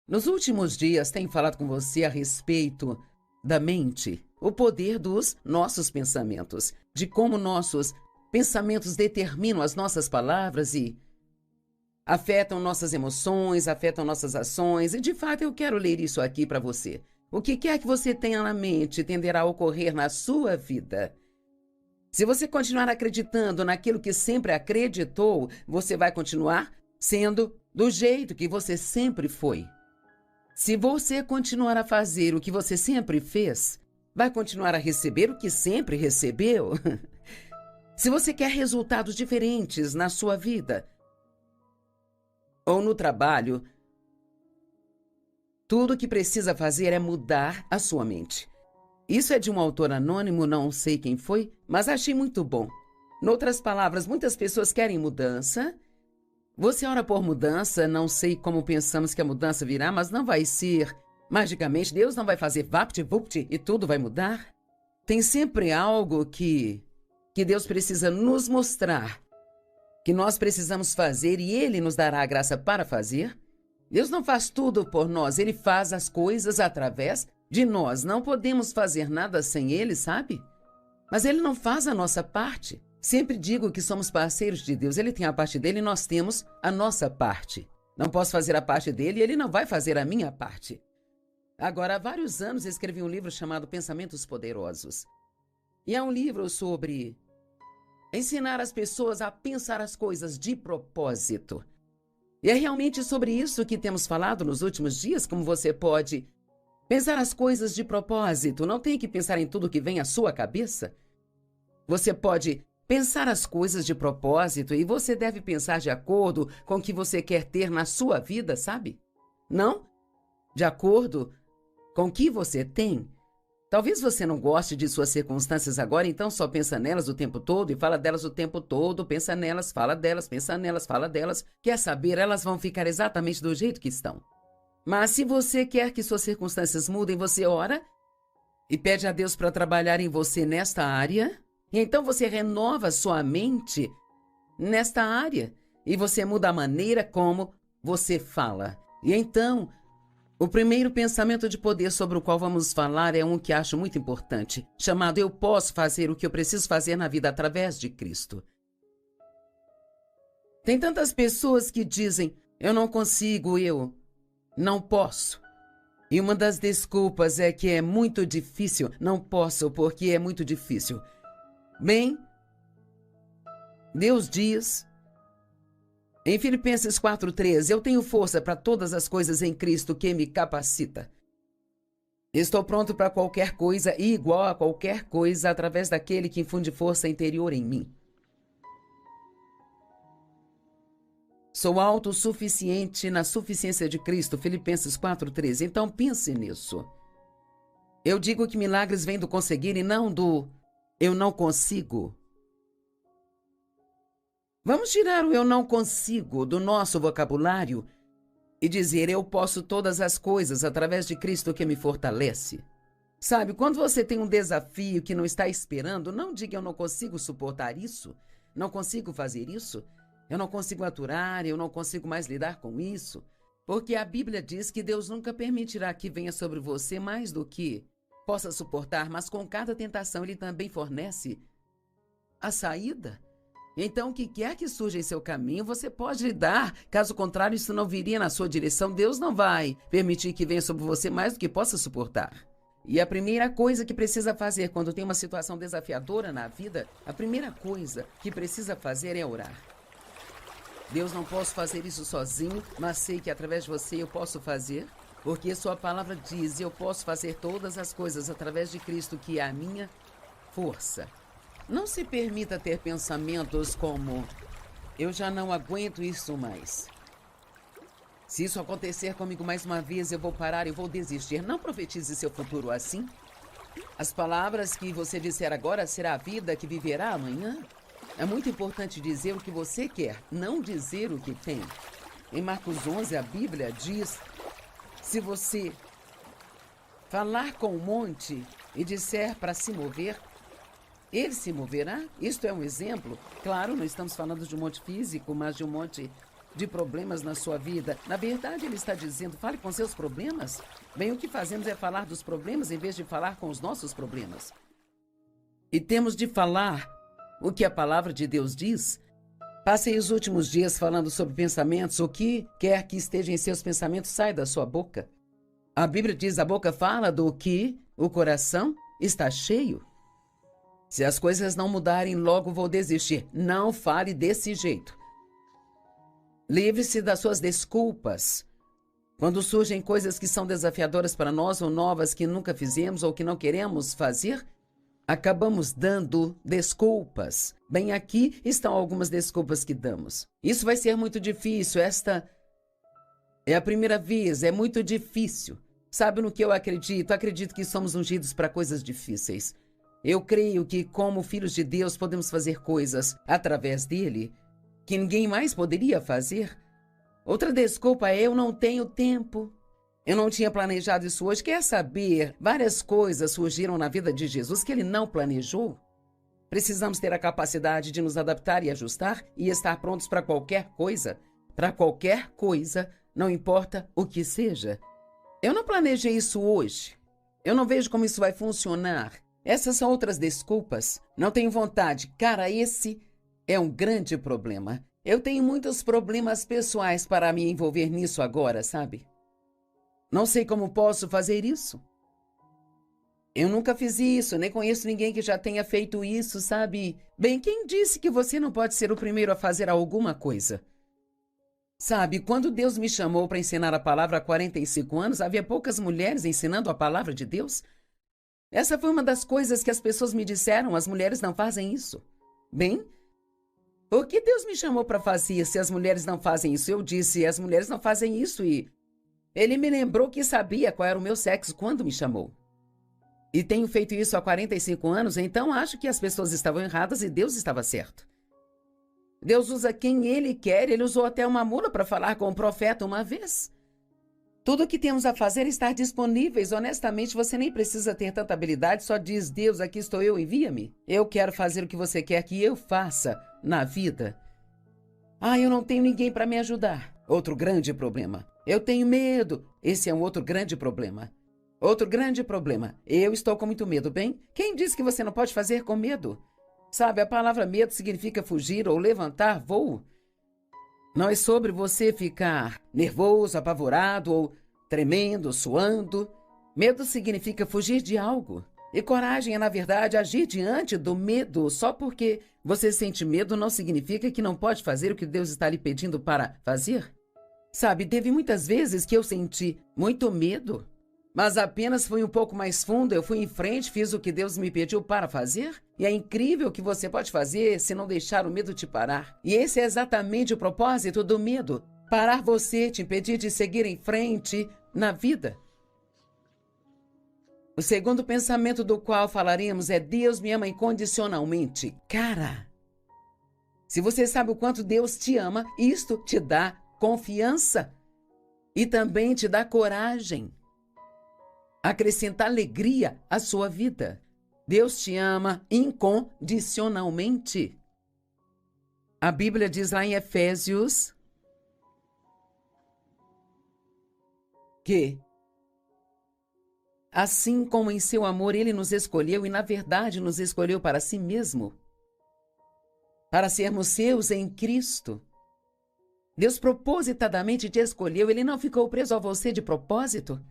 Nos últimos dias, tenho falado com você a respeito da mente, o poder dos nossos pensamentos, de como nossos pensamentos determinam as nossas palavras e afetam nossas emoções, afetam nossas ações. E de fato eu quero ler isso aqui para você. O que quer que você tenha na mente tenderá a ocorrer na sua vida. Se você continuar acreditando naquilo que sempre acreditou, você vai continuar sendo do jeito que você sempre foi. Se você continuar a fazer o que você sempre fez, vai continuar a receber o que sempre recebeu. Se você quer resultados diferentes na sua vida ou no trabalho, tudo o que precisa fazer é mudar a sua mente. Isso é de um autor anônimo, não sei quem foi, mas achei muito bom. Noutras palavras, muitas pessoas querem mudança. Você ora por mudança, não sei como pensamos que a mudança virá, mas não vai ser magicamente. Deus não vai fazer vapt-vupt e tudo vai mudar. Tem sempre algo que Deus precisa nos mostrar, que nós precisamos fazer e Ele nos dará a graça para fazer. Deus não faz tudo por nós, Ele faz as coisas através de nós. Não podemos fazer nada sem Ele, sabe? Mas Ele não faz a nossa parte. Sempre digo que somos parceiros de Deus. Ele tem a parte dele e nós temos a nossa parte. Não posso fazer a parte dele e ele não vai fazer a minha parte. Agora, há vários anos escrevi um livro chamado Pensamentos Poderosos. E é um livro sobre ensinar as pessoas a pensar as coisas de propósito. E é realmente sobre isso que temos falado nos últimos dias, como você pode pensar as coisas de propósito. Não tem que pensar em tudo que vem à sua cabeça. Você pode pensar as coisas de propósito e você deve pensar de acordo com o que você quer ter na sua vida, sabe? Não de acordo com o que você tem. Talvez você não goste de suas circunstâncias agora, então só pensa nelas o tempo todo e fala delas o tempo todo, pensa nelas, fala delas, pensa nelas, fala delas. Quer saber, elas vão ficar exatamente do jeito que estão. Mas se você quer que suas circunstâncias mudem, você ora e pede a Deus para trabalhar em você nesta área. E então você renova sua mente nesta área e você muda a maneira como você fala. E então, o primeiro pensamento de poder sobre o qual vamos falar é um que acho muito importante, chamado Eu posso fazer o que eu preciso fazer na vida através de Cristo. Tem tantas pessoas que dizem, eu não consigo, eu não posso. E uma das desculpas é que é muito difícil, não posso porque é muito difícil. Bem, Deus diz em Filipenses 4:13, eu tenho força para todas as coisas em Cristo que me capacita. Estou pronto para qualquer coisa e igual a qualquer coisa através daquele que infunde força interior em mim. Sou autossuficiente na suficiência de Cristo, Filipenses 4:13. Então pense nisso. Eu digo que milagres vêm do conseguir e não do eu não consigo. Vamos tirar o eu não consigo do nosso vocabulário e dizer eu posso todas as coisas através de Cristo que me fortalece. Sabe, quando você tem um desafio que não está esperando, não diga eu não consigo suportar isso, não consigo fazer isso, eu não consigo aturar, eu não consigo mais lidar com isso, porque a Bíblia diz que Deus nunca permitirá que venha sobre você mais do que possa suportar, mas com cada tentação Ele também fornece a saída. Então, o que quer que surja em seu caminho, você pode lidar. Caso contrário, isso não viria na sua direção. Deus não vai permitir que venha sobre você mais do que possa suportar. E a primeira coisa que precisa fazer quando tem uma situação desafiadora na vida, a primeira coisa que precisa fazer é orar. Deus, não posso fazer isso sozinho, mas sei que através de você eu posso fazer. Porque sua palavra diz, eu posso fazer todas as coisas através de Cristo, que é a minha força. Não se permita ter pensamentos como, eu já não aguento isso mais. Se isso acontecer comigo mais uma vez, eu vou parar, eu vou desistir. Não profetize seu futuro assim. As palavras que você disser agora será a vida que viverá amanhã. É muito importante dizer o que você quer, não dizer o que tem. Em Marcos 11, a Bíblia diz, se você falar com o monte e disser para se mover, ele se moverá. Isto é um exemplo. Claro, não estamos falando de um monte físico, mas de um monte de problemas na sua vida. Na verdade, ele está dizendo, fale com seus problemas. Bem, o que fazemos é falar dos problemas em vez de falar com os nossos problemas. E temos de falar o que a palavra de Deus diz. Passei os últimos dias falando sobre pensamentos. O que quer que esteja em seus pensamentos sai da sua boca. A Bíblia diz, a boca fala do que o coração está cheio. Se as coisas não mudarem, logo vou desistir. Não fale desse jeito. Livre-se das suas desculpas. Quando surgem coisas que são desafiadoras para nós ou novas que nunca fizemos ou que não queremos fazer, acabamos dando desculpas. Bem, aqui estão algumas desculpas que damos. Isso vai ser muito difícil. Esta é a primeira vez. É muito difícil. Sabe no que eu acredito? Acredito que somos ungidos para coisas difíceis. Eu creio que, como filhos de Deus, podemos fazer coisas através dele que ninguém mais poderia fazer. Outra desculpa é eu não tenho tempo. Eu não tinha planejado isso hoje. Quer saber? Várias coisas surgiram na vida de Jesus que ele não planejou. Precisamos ter a capacidade de nos adaptar e ajustar e estar prontos para qualquer coisa. Para qualquer coisa, não importa o que seja. Eu não planejei isso hoje. Eu não vejo como isso vai funcionar. Essas são outras desculpas. Não tenho vontade. Cara, esse é um grande problema. Eu tenho muitos problemas pessoais para me envolver nisso agora, sabe? Não sei como posso fazer isso. Eu nunca fiz isso, nem conheço ninguém que já tenha feito isso, sabe? Bem, quem disse que você não pode ser o primeiro a fazer alguma coisa? Sabe, quando Deus me chamou para ensinar a palavra há 45 anos, havia poucas mulheres ensinando a palavra de Deus. Essa foi uma das coisas que as pessoas me disseram, as mulheres não fazem isso. Bem, por que Deus me chamou para fazer se as mulheres não fazem isso? Eu disse, as mulheres não fazem isso e ele me lembrou que sabia qual era o meu sexo quando me chamou. E tenho feito isso há 45 anos, então acho que as pessoas estavam erradas e Deus estava certo. Deus usa quem ele quer, ele usou até uma mula para falar com o profeta uma vez. Tudo o que temos a fazer é estar disponíveis. Honestamente, você nem precisa ter tanta habilidade, só diz, Deus, aqui estou eu, envia-me. Eu quero fazer o que você quer que eu faça na vida. Eu não tenho ninguém para me ajudar. Outro grande problema. Eu tenho medo. Esse é um outro grande problema. Outro grande problema. Eu estou com muito medo, bem? Quem disse que você não pode fazer com medo? Sabe, a palavra medo significa fugir ou levantar voo. Não é sobre você ficar nervoso, apavorado ou tremendo, suando. Medo significa fugir de algo. E coragem é, na verdade, agir diante do medo. Só porque você sente medo não significa que não pode fazer o que Deus está lhe pedindo para fazer. Sabe, teve muitas vezes que eu senti muito medo, mas apenas fui um pouco mais fundo, eu fui em frente, fiz o que Deus me pediu para fazer. E é incrível o que você pode fazer se não deixar o medo te parar. E esse é exatamente o propósito do medo. Parar você, te impedir de seguir em frente na vida. O segundo pensamento do qual falaremos é Deus me ama incondicionalmente. Cara, se você sabe o quanto Deus te ama, isto te dá confiança e também te dá coragem. Acrescenta alegria à sua vida. Deus te ama incondicionalmente. A Bíblia diz lá em Efésios que assim como em seu amor ele nos escolheu e na verdade nos escolheu para si mesmo, para sermos seus em Cristo. Deus propositadamente te escolheu, ele não ficou preso a você de propósito.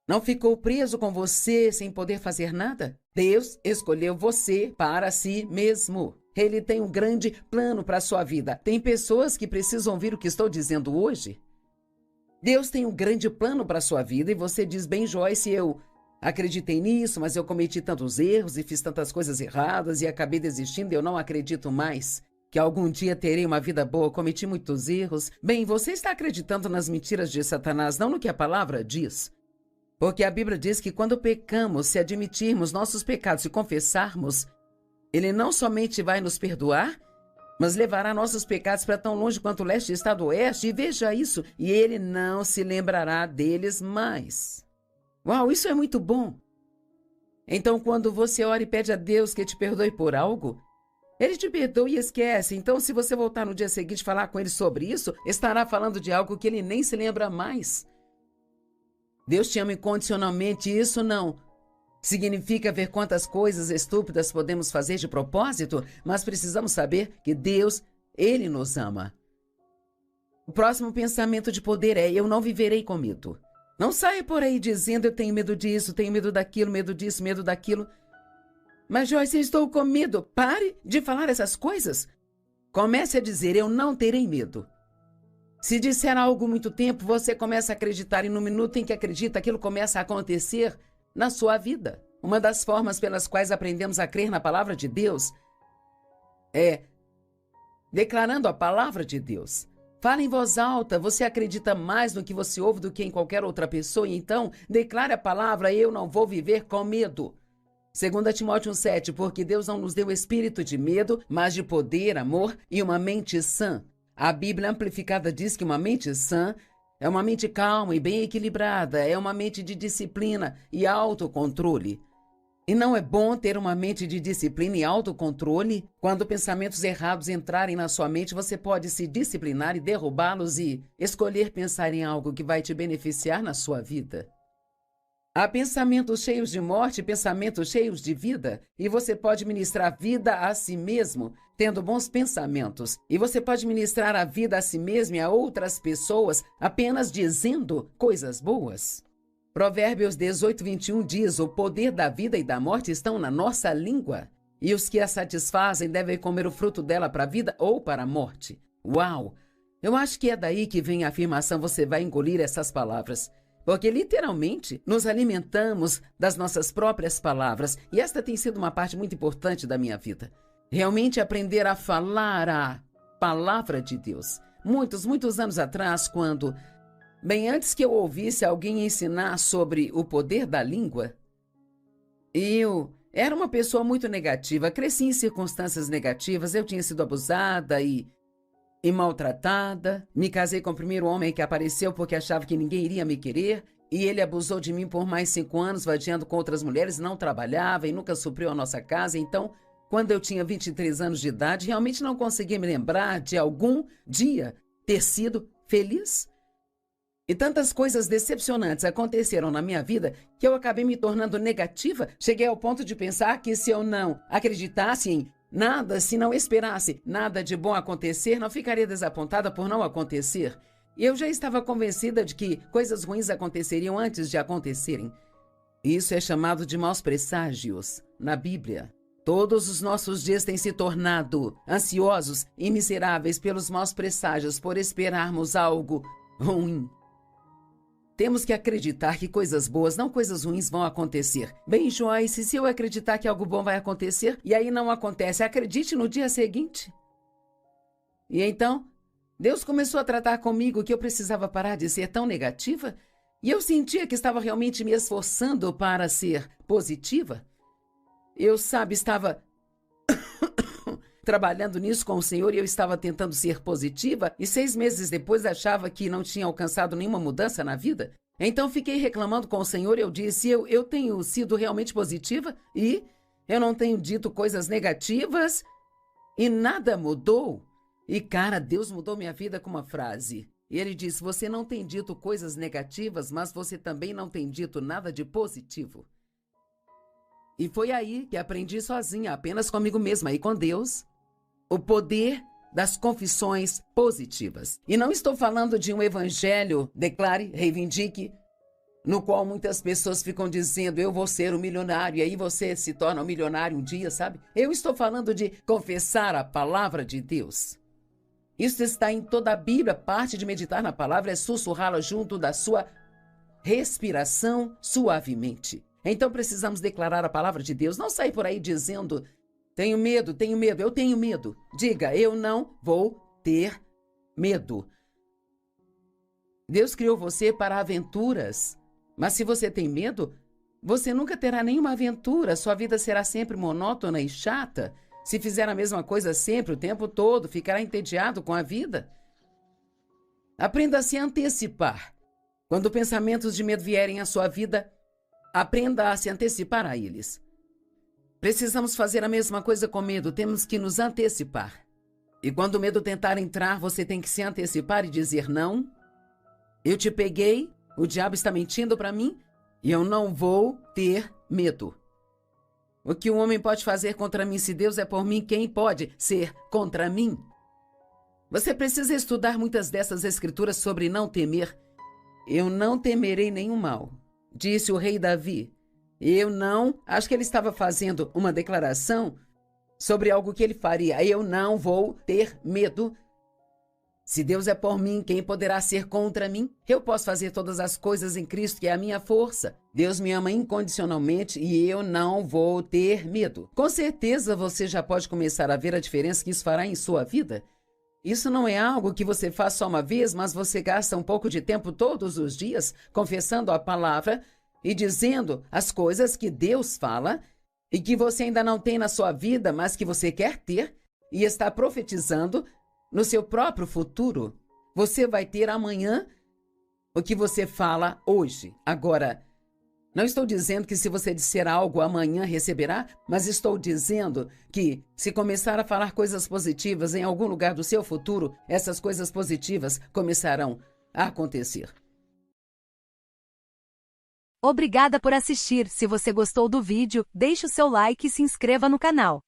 Não ficou preso com você sem poder fazer nada? Deus escolheu você para si mesmo. Ele tem um grande plano para a sua vida. Tem pessoas que precisam ouvir o que estou dizendo hoje. Deus tem um grande plano para a sua vida e você diz, bem, Joyce, eu acreditei nisso, mas eu cometi tantos erros e fiz tantas coisas erradas e acabei desistindo e eu não acredito mais que algum dia terei uma vida boa, cometi muitos erros. Bem, você está acreditando nas mentiras de Satanás, não no que a palavra diz. Porque a Bíblia diz que quando pecamos, se admitirmos nossos pecados e confessarmos, ele não somente vai nos perdoar, mas levará nossos pecados para tão longe quanto o leste está do oeste, e veja isso, e ele não se lembrará deles mais. Uau, isso é muito bom. Então, quando você ora e pede a Deus que te perdoe por algo, Ele te perdoa e esquece. Então, se você voltar no dia seguinte e falar com ele sobre isso, estará falando de algo que ele nem se lembra mais. Deus te ama incondicionalmente, e isso não significa ver quantas coisas estúpidas podemos fazer de propósito, mas precisamos saber que Deus, Ele nos ama. O próximo pensamento de poder é: eu não viverei com medo. Não saia por aí dizendo: eu tenho medo disso, tenho medo daquilo, medo disso, medo daquilo. Mas Joyce, eu estou com medo. Pare de falar essas coisas. Comece a dizer: eu não terei medo. Se disser algo muito tempo, você começa a acreditar, e no minuto em que acredita, aquilo começa a acontecer na sua vida. Uma das formas pelas quais aprendemos a crer na palavra de Deus é declarando a palavra de Deus. Fala em voz alta, você acredita mais no que você ouve do que em qualquer outra pessoa, e então declare a palavra: eu não vou viver com medo. 2 Timóteo 1,7, porque Deus não nos deu espírito de medo, mas de poder, amor e uma mente sã. A Bíblia Amplificada diz que uma mente sã é uma mente calma e bem equilibrada, é uma mente de disciplina e autocontrole. E não é bom ter uma mente de disciplina e autocontrole? Quando pensamentos errados entrarem na sua mente, você pode se disciplinar e derrubá-los e escolher pensar em algo que vai te beneficiar na sua vida. Há pensamentos cheios de morte e pensamentos cheios de vida, e você pode ministrar vida a si mesmo, tendo bons pensamentos. E você pode ministrar a vida a si mesmo e a outras pessoas apenas dizendo coisas boas. Provérbios 18:21 diz: o poder da vida e da morte estão na nossa língua, e os que a satisfazem devem comer o fruto dela para a vida ou para a morte. Uau! Eu acho que é daí que vem a afirmação: você vai engolir essas palavras. Porque literalmente nos alimentamos das nossas próprias palavras, e esta tem sido uma parte muito importante da minha vida. Realmente aprender a falar a palavra de Deus. Muitos anos atrás, quando, bem antes que eu ouvisse alguém ensinar sobre o poder da língua, eu era uma pessoa muito negativa, cresci em circunstâncias negativas, eu tinha sido abusada e maltratada. Me casei com o primeiro homem que apareceu porque achava que ninguém iria me querer, e ele abusou de mim por mais 5 anos, vadiando com outras mulheres, não trabalhava e nunca supriu a nossa casa. Então, quando eu tinha 23 anos de idade, realmente não conseguia me lembrar de algum dia ter sido feliz. E tantas coisas decepcionantes aconteceram na minha vida que eu acabei me tornando negativa. Cheguei ao ponto de pensar que se eu não acreditasse em nada, se não esperasse nada de bom acontecer, não ficaria desapontada por não acontecer. E eu já estava convencida de que coisas ruins aconteceriam antes de acontecerem. Isso é chamado de maus presságios na Bíblia. Todos os nossos dias têm se tornado ansiosos e miseráveis pelos maus presságios, por esperarmos algo ruim. Temos que acreditar que coisas boas, não coisas ruins, vão acontecer. Bem, Joyce, se eu acreditar que algo bom vai acontecer e aí não acontece, acredite no dia seguinte. E então, Deus começou a tratar comigo que eu precisava parar de ser tão negativa, e eu sentia que estava realmente me esforçando para ser positiva. Eu, estava trabalhando nisso com o Senhor, e eu estava tentando ser positiva, e 6 meses depois achava que não tinha alcançado nenhuma mudança na vida. Então fiquei reclamando com o Senhor, e eu disse: eu tenho sido realmente positiva e eu não tenho dito coisas negativas e nada mudou. E cara, Deus mudou minha vida com uma frase. E ele disse: você não tem dito coisas negativas, mas você também não tem dito nada de positivo. E foi aí que aprendi sozinha, apenas comigo mesma e com Deus, o poder das confissões positivas. E não estou falando de um evangelho, declare, reivindique, no qual muitas pessoas ficam dizendo: eu vou ser um milionário, e aí você se torna um milionário um dia, sabe? Eu estou falando de confessar a palavra de Deus. Isso está em toda a Bíblia. Parte de meditar na palavra é sussurrá-la junto da sua respiração suavemente. Então precisamos declarar a palavra de Deus. Não sair por aí dizendo: tenho medo, eu tenho medo. Diga: eu não vou ter medo. Deus criou você para aventuras. Mas se você tem medo, você nunca terá nenhuma aventura. Sua vida será sempre monótona e chata. Se fizer a mesma coisa sempre, o tempo todo, ficará entediado com a vida. Aprenda a se antecipar. Quando pensamentos de medo vierem à sua vida, aprenda a se antecipar a eles. Precisamos fazer a mesma coisa com medo, temos que nos antecipar. E quando o medo tentar entrar, você tem que se antecipar e dizer: não, eu te peguei, o diabo está mentindo para mim e eu não vou ter medo. O que um homem pode fazer contra mim, se Deus é por mim, quem pode ser contra mim? Você precisa estudar muitas dessas escrituras sobre não temer. Eu não temerei nenhum mal, disse o rei Davi. Eu não, acho que ele estava fazendo uma declaração sobre algo que ele faria. Eu não vou ter medo. Se Deus é por mim, quem poderá ser contra mim? Eu posso fazer todas as coisas em Cristo, que é a minha força. Deus me ama incondicionalmente e eu não vou ter medo. Com certeza você já pode começar a ver a diferença que isso fará em sua vida. Isso não é algo que você faz só uma vez, mas você gasta um pouco de tempo todos os dias confessando a palavra e dizendo as coisas que Deus fala e que você ainda não tem na sua vida, mas que você quer ter, e está profetizando no seu próprio futuro. Você vai ter amanhã o que você fala hoje. Agora, não estou dizendo que se você disser algo amanhã receberá, mas estou dizendo que se começar a falar coisas positivas em algum lugar do seu futuro, essas coisas positivas começarão a acontecer. Obrigada por assistir. Se você gostou do vídeo, deixe o seu like e se inscreva no canal.